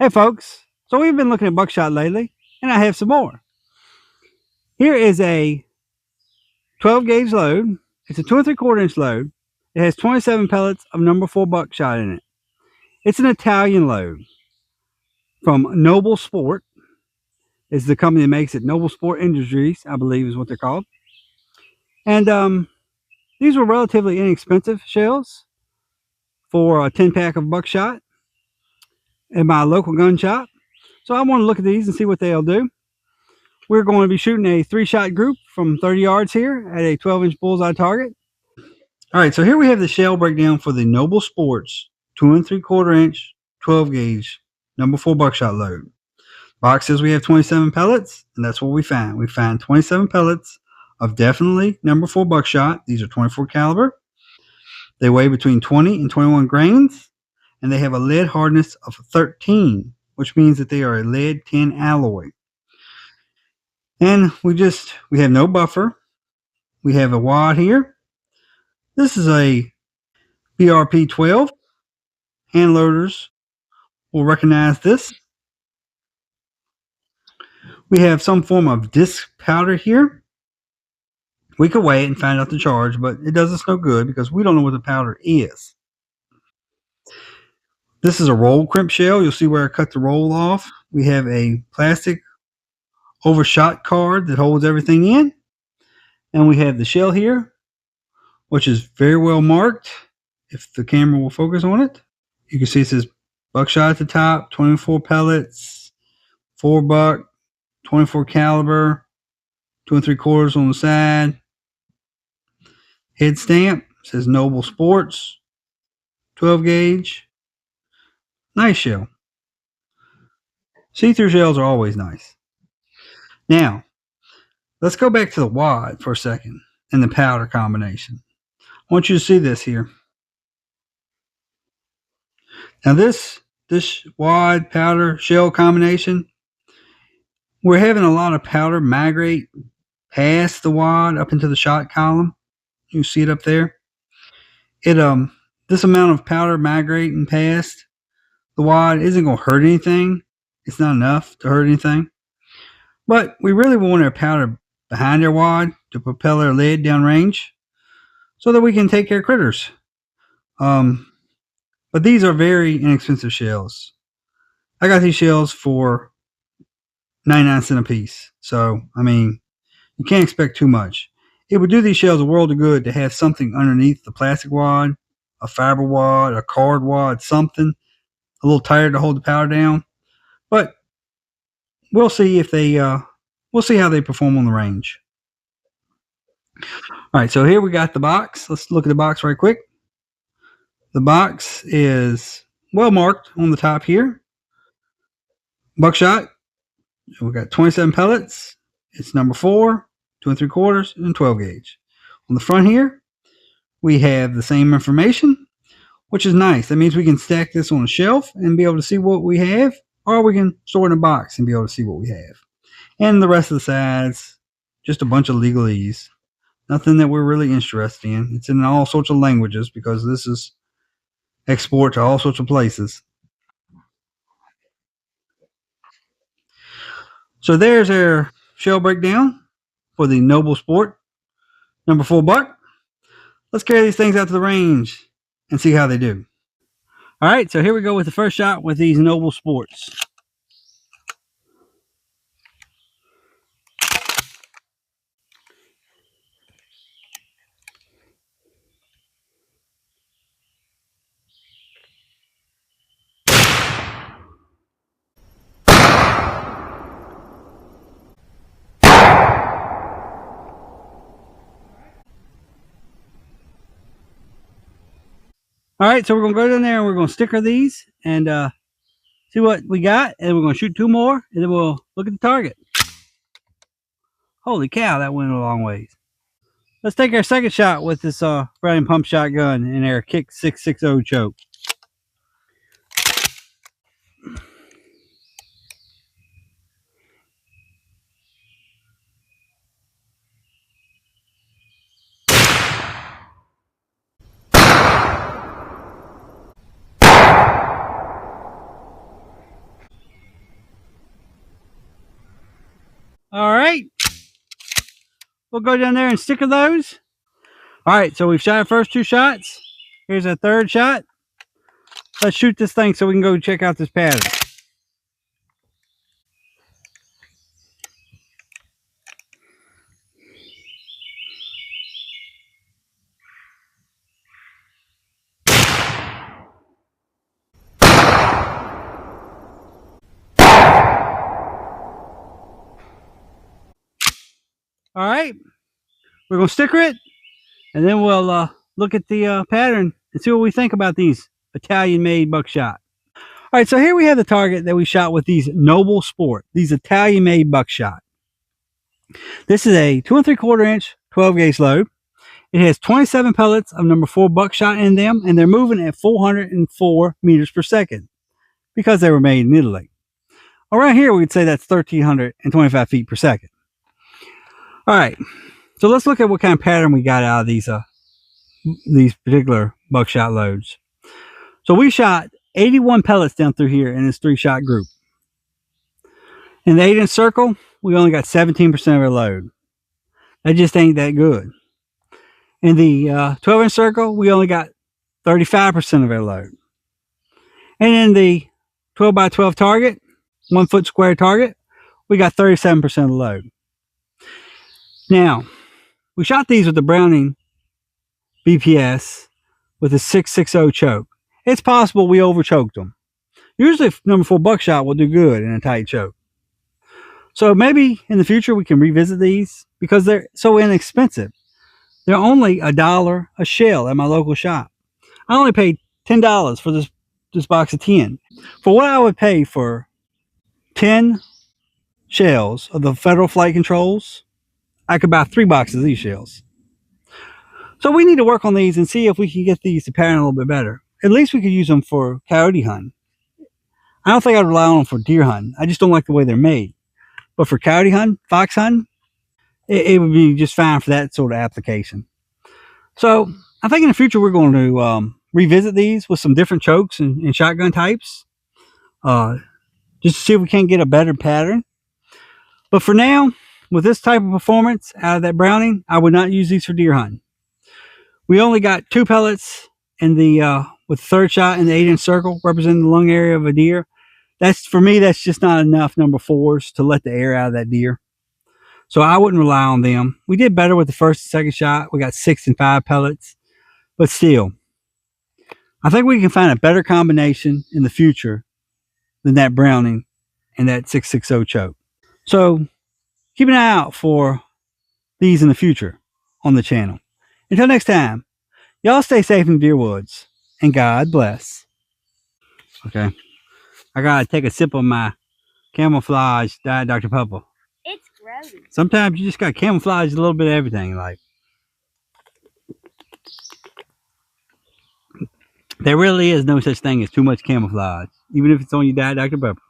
Hey folks, so we've been looking at buckshot lately, and I have some more. Here is a 12 gauge load. It's a 2 3/4 inch load. It has 27 pellets of number 4 buckshot in it. It's an Italian load from Noble Sport. Is the company that makes it. Noble Sport Industries, I believe, is what they're called. And these were relatively inexpensive shells for a 10-pack of buckshot in my local gun shop. So I want to look at these and see what they'll do. We're going to be shooting a 3-shot group from 30 yards here at a 12-inch bullseye target. All right, so here we have the shell breakdown for the Noble Sports 2 3/4 inch 12 gauge number 4 buckshot load. Box says we have 27 pellets, and that's what we find. We find 27 pellets of definitely number 4 buckshot. These are 24 caliber. They weigh between 20 and 21 grains, and they have a lead hardness of 13, which means that they are a lead tin alloy. And we have no buffer. We have a wad here. This is a BRP 12. Hand loaders will recognize this. We have some form of disc powder here. We could weigh it and find out the charge, but it does us no good because we don't know what the powder is. This is a roll crimp shell. You'll see where I cut the roll off. We have a plastic overshot card that holds everything in. And we have the shell here, which is very well marked if the camera will focus on it. You can see it says buckshot at the top, 24 pellets, 4 buck, 24 caliber, 2 3/4 on the side. Head stamp says Noble Sports, 12 gauge. Nice shell. See-through shells are always nice. Now, let's go back to the wad for a second and the powder combination. I want you to see this here. Now this wad powder shell combination, we're having a lot of powder migrate past the wad up into the shot column. You see it up there. This amount of powder migrating past the wad isn't going to hurt anything. It's not enough to hurt anything. But we really want our powder behind our wad to propel our lead downrange so that we can take care of critters. But these are very inexpensive shells. I got these shells for 99 cents a piece. So, I mean, you can't expect too much. It would do these shells a world of good to have something underneath the plastic wad, a fiber wad, a card wad, something, a little tighter to hold the powder down. But we'll see if we'll see how they perform on the range. All right, so here we got the box. Let's look at the box right quick. The box is well marked on the top here. Buckshot. We got 27 pellets. It's number 4, 2 3/4, and 12 gauge. On the front here, we have the same information, which is nice. That means we can stack this on a shelf and be able to see what we have, or we can store it in a box and be able to see what we have. And the rest of the sides, just a bunch of legalese. Nothing that we're really interested in. It's in all sorts of languages because this is export to all sorts of places. So there's our shell breakdown for the Noble Sport number 4 buck. Let's carry these things out to the range and see how they do. All right, so here we go with the first shot with these Noble Sports. All right, so we're going to go down there and we're going to sticker these and see what we got. And we're going to shoot 2 more and then we'll look at the target. Holy cow, that went a long ways. Let's take our second shot with this Browning pump shotgun and our Kick 660 choke. All right. We'll go down there and sticker those. All right, so we've shot our first 2 shots. Here's our 3rd shot. Let's shoot this thing so we can go check out this pattern. All right, we're gonna sticker it, and then we'll look at the pattern and see what we think about these Italian-made buckshot. All right, so here we have the target that we shot with these Noble Sport, these Italian-made buckshot. This is a 2 3/4 inch 12 gauge load. It has 27 pellets of number 4 buckshot in them, and they're moving at 404 meters per second because they were made in Italy. Around here, we'd say that's 1,325 feet per second. All right, so let's look at what kind of pattern we got out of these particular buckshot loads. So we shot 81 pellets down through here in this 3-shot group. In the 8-inch circle, we only got 17% of our load. That just ain't that good. In the 12-inch circle, we only got 35% of our load. And in the 12 by 12 target, 1 foot square target, we got 37% of the load. Now, we shot these with the Browning BPS with a 660 choke. It's possible we overchoked them. Usually number 4 buckshot will do good in a tight choke. So maybe in the future we can revisit these because they're so inexpensive. They're only $1 a shell at my local shop. I only paid $10 for this box of 10. For what I would pay for 10 shells of the Federal Flight Controls, I could buy 3 boxes of these shells. So we need to work on these and see if we can get these to pattern a little bit better. At least we could use them for coyote hunting. I don't think I'd rely on them for deer hunting. I just don't like the way they're made. But for coyote hunting, fox hunting, it would be just fine for that sort of application. So I think in the future we're going to revisit these with some different chokes and shotgun types, just to see if we can't get a better pattern. But for now, with this type of performance out of that Browning, I would not use these for deer hunting. We only got 2 pellets in the with the 3rd shot in the 8-inch circle representing the lung area of a deer. That's, for me, that's just not enough number 4s to let the air out of that deer. So I wouldn't rely on them. We did better with the 1st and 2nd shot. We got 6 and 5 pellets, but still, I think we can find a better combination in the future than that Browning and that 660 choke. So keep an eye out for these in the future on the channel. Until next time, y'all stay safe in the deer woods, and God bless. Okay, I gotta take a sip of my camouflage Diet Dr. Pepper. It's gross. Sometimes you just gotta camouflage a little bit of everything. Like, there really is no such thing as too much camouflage, even if it's on your Diet Dr. Pepper.